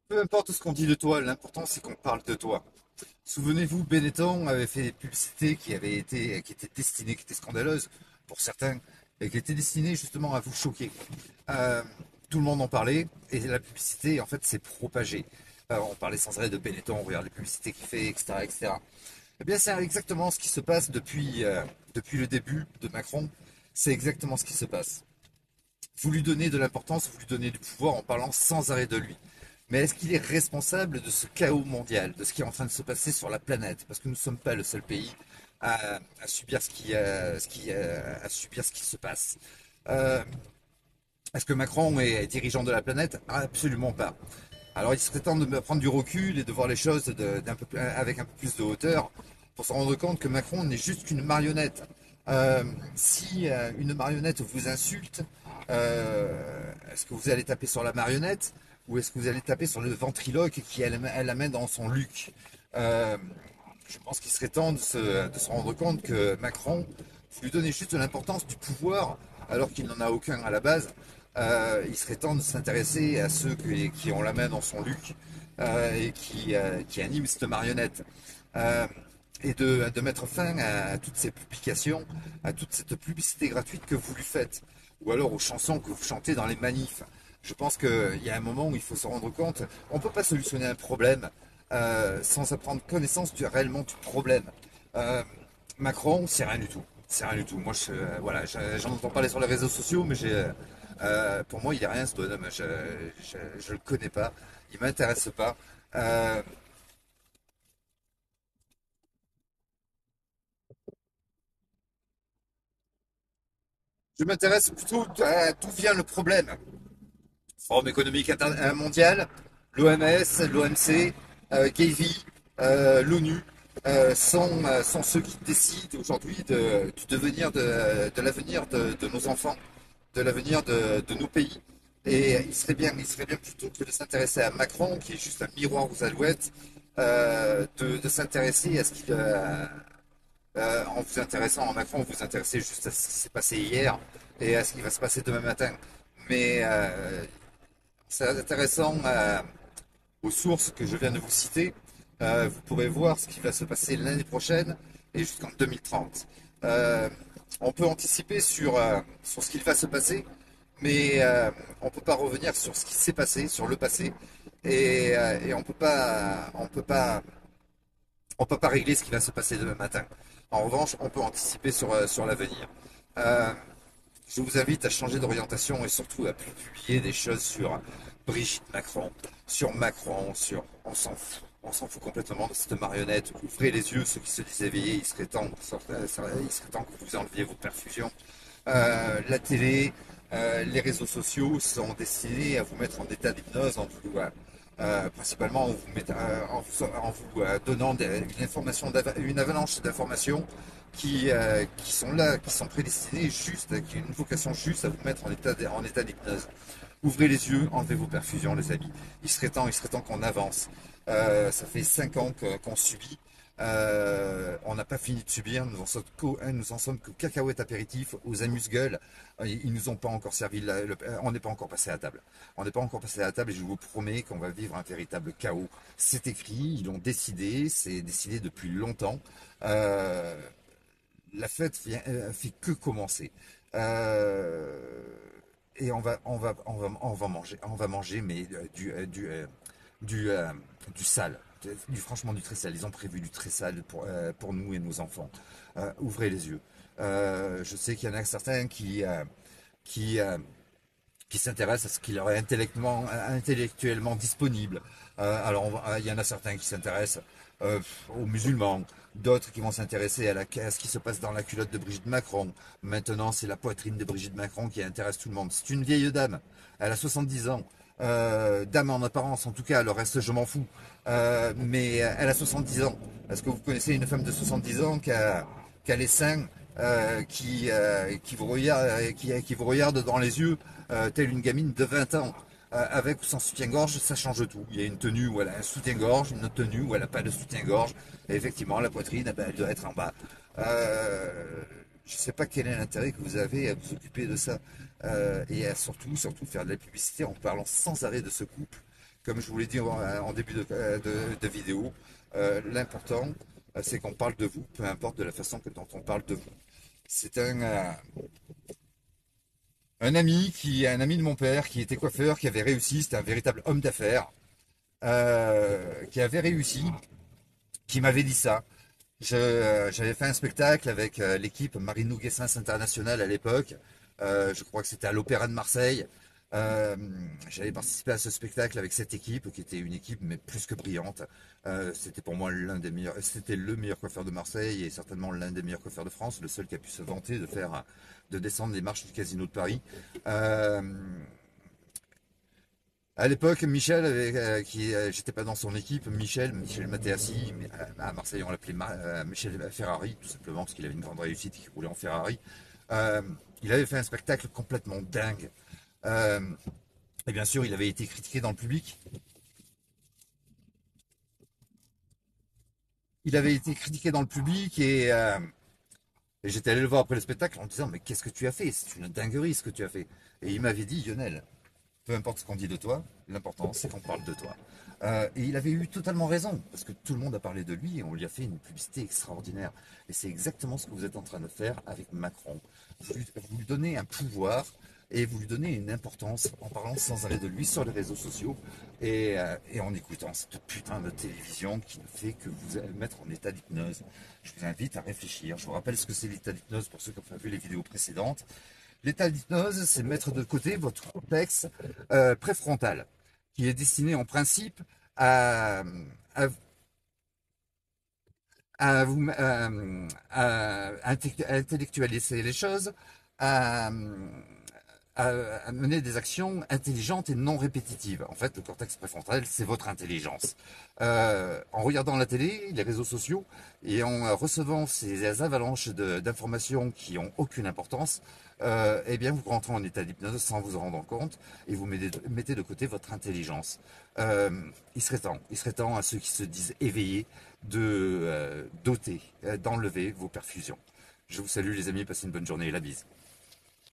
Peu importe ce qu'on dit de toi, l'important c'est qu'on parle de toi. Souvenez-vous, Benetton avait fait des publicités qui étaient destinées, qui étaient scandaleuses pour certains, et qui étaient destinées justement à vous choquer. Euh, Tout le monde en parlait, et la publicité, en fait, s'est propagée. On parlait sans arrêt de Benetton, on regarde les publicités qu'il fait, etc., etc. Eh bien, c'est exactement ce qui se passe depuis le début de Macron. C'est exactement ce qui se passe. Vous lui donnez de l'importance, vous lui donnez du pouvoir en parlant sans arrêt de lui. Mais est-ce qu'il est responsable de ce chaos mondial, de ce qui est en train de se passer sur la planète? Parce que nous ne sommes pas le seul pays à subir à subir ce qui se passe. Euh, Est-ce que Macron est dirigeant de la planète? Absolument pas. Alors il serait temps de prendre du recul et de voir les choses avec un peu plus de hauteur pour se rendre compte que Macron n'est juste qu'une marionnette. Si une marionnette vous insulte, est-ce que vous allez taper sur la marionnette ou est-ce que vous allez taper sur le ventriloque qui elle amène dans son luc? Euh, je pense qu'il serait temps de se rendre compte que Macron, vous lui donnez juste l'importance du pouvoir alors qu'il n'en a aucun à la base. Il serait temps de s'intéresser à ceux qui ont la main dans son luc qui animent cette marionnette. Euh, de mettre fin à toutes ces publications, à toute cette publicité gratuite que vous lui faites, ou alors aux chansons que vous chantez dans les manifs. Je pense qu'il y a un moment où il faut se rendre compte, on ne peut pas solutionner un problème sans prendre connaissance réellement du problème. Euh, Macron, c'est rien du tout. C'est rien du tout. Moi, voilà, j'en entends parler sur les réseaux sociaux, mais pour moi, il n'y a rien ce bonhomme. Je le connais pas. Il m'intéresse pas. Euh, je m'intéresse plutôt à d'où vient le problème. Forum économique mondial, l'OMS, l'OMC, Gavi, l'ONU sont ceux qui décident aujourd'hui du devenir de l'avenir de nos enfants, de l'avenir de nos pays. Et il serait bien plutôt que de s'intéresser à Macron, qui est juste un miroir aux alouettes, de s'intéresser à ce qu'il en vous intéressant à Macron, vous vous intéressez juste à ce qui s'est passé hier et à ce qui va se passer demain matin. Mais c'est intéressant aux sources que je viens de vous citer. Vous pourrez voir ce qui va se passer l'année prochaine et jusqu'en 2030. Euh, on peut anticiper sur ce qu'il va se passer, mais on ne peut pas revenir sur ce qui s'est passé, sur le passé, et on peut pas régler ce qui va se passer demain matin. En revanche, on peut anticiper sur l'avenir. Euh, je vous invite à changer d'orientation et surtout à publier des choses sur Brigitte Macron, sur Macron, sur... On s'en fout complètement de cette marionnette. Ouvrez les yeux, ceux qui se disent éveillés, il serait temps que vous enleviez vos perfusions. La télé, les réseaux sociaux sont destinés à vous mettre en état d'hypnose principalement en vous donnant une avalanche d'informations qui sont là, qui sont prédestinées juste, qui ont une vocation juste à vous mettre en état d'hypnose. Ouvrez les yeux, enlevez vos perfusions, les amis. Il serait temps qu'on avance. Ça fait 5 ans qu'on subit. On n'a pas fini de subir, nous en sommes qu'aux cacahuètes apéritifs, aux amuse-gueules. Ils nous ont pas encore servi, on n'est pas encore passé à table. On n'est pas encore passé à table et je vous promets qu'on va vivre un véritable chaos. C'est écrit, ils l'ont décidé, c'est décidé depuis longtemps. Euh, la fête fait que commencer. Euh, et on va manger, mais du, euh, du sale, franchement du très sale. Ils ont prévu du très sale pour nous et nos enfants. Ouvrez les yeux. Je sais qu'il y en a certains qui, euh, qui s'intéressent à ce qui leur est intellectuellement disponible. Il y en a certains qui s'intéressent aux musulmans, d'autres qui vont s'intéresser à ce qui se passe dans la culotte de Brigitte Macron. Maintenant, c'est la poitrine de Brigitte Macron qui intéresse tout le monde. C'est une vieille dame, elle a 70 ans. Dame en apparence, en tout cas, le reste, je m'en fous. Mais elle a 70 ans. Est-ce que vous connaissez une femme de 70 ans qui a les seins qui vous regarde dans les yeux telle une gamine de 20 ans. Avec ou sans soutien-gorge, ça change tout. Il y a une tenue où elle a un soutien-gorge, une autre tenue où elle n'a pas de soutien-gorge. Et effectivement, la poitrine, eh ben, elle doit être en bas. Je ne sais pas quel est l'intérêt que vous avez à vous occuper de ça. Et à surtout faire de la publicité en parlant sans arrêt de ce couple comme je vous l'ai dit en début de vidéo, l'important, c'est qu'on parle de vous, peu importe de la façon dont on parle de vous. C'est un ami de mon père qui était coiffeur, qui avait réussi, c'était un véritable homme d'affaires, qui avait réussi, qui m'avait dit ça. J'avais fait un spectacle avec l'équipe Marinou Guessens International à l'époque. Je crois que c'était à l'Opéra de Marseille. Euh, J'avais participé à ce spectacle avec cette équipe, qui était une équipe mais plus que brillante. C'était pour moi l'un des meilleurs, c'était le meilleur coiffeur de Marseille et certainement l'un des meilleurs coiffeurs de France, le seul qui a pu se vanter de descendre les marches du Casino de Paris. Euh, à l'époque, Michel, j'étais pas dans son équipe, Michel Matéassi, mais à Marseille on l'appelait Michel Ferrari, tout simplement parce qu'il avait une grande réussite, qu'il roulait en Ferrari. Euh, il avait fait un spectacle complètement dingue. Euh, et bien sûr, il avait été critiqué dans le public. Il avait été critiqué dans le public et j'étais allé le voir après le spectacle en disant mais qu'est-ce que tu as fait? C'est une dinguerie ce que tu as fait. Et il m'avait dit Lionel, peu importe ce qu'on dit de toi, l'important c'est qu'on parle de toi. Et il avait eu totalement raison, parce que tout le monde a parlé de lui et on lui a fait une publicité extraordinaire. Et c'est exactement ce que vous êtes en train de faire avec Macron. Vous lui donnez un pouvoir et vous lui donnez une importance en parlant sans arrêt de lui sur les réseaux sociaux et en écoutant cette putain de télévision qui ne fait que vous mettre en état d'hypnose. Je vous invite à réfléchir. Je vous rappelle ce que c'est l'état d'hypnose pour ceux qui ont pas vu les vidéos précédentes. L'état d'hypnose, c'est mettre de côté votre cortex préfrontal, qui est destiné en principe à, à, à intellectualiser les choses, à, à mener des actions intelligentes et non répétitives. En fait, le cortex préfrontal, c'est votre intelligence. En regardant la télé, les réseaux sociaux, et en recevant ces avalanches d'informations qui ont aucune importance, eh bien, vous rentrez en état d'hypnose sans vous en rendre compte et vous mettez de côté votre intelligence. Euh, il serait temps à ceux qui se disent éveillés de d'enlever vos perfusions. Je vous salue les amis, passez une bonne journée et la bise.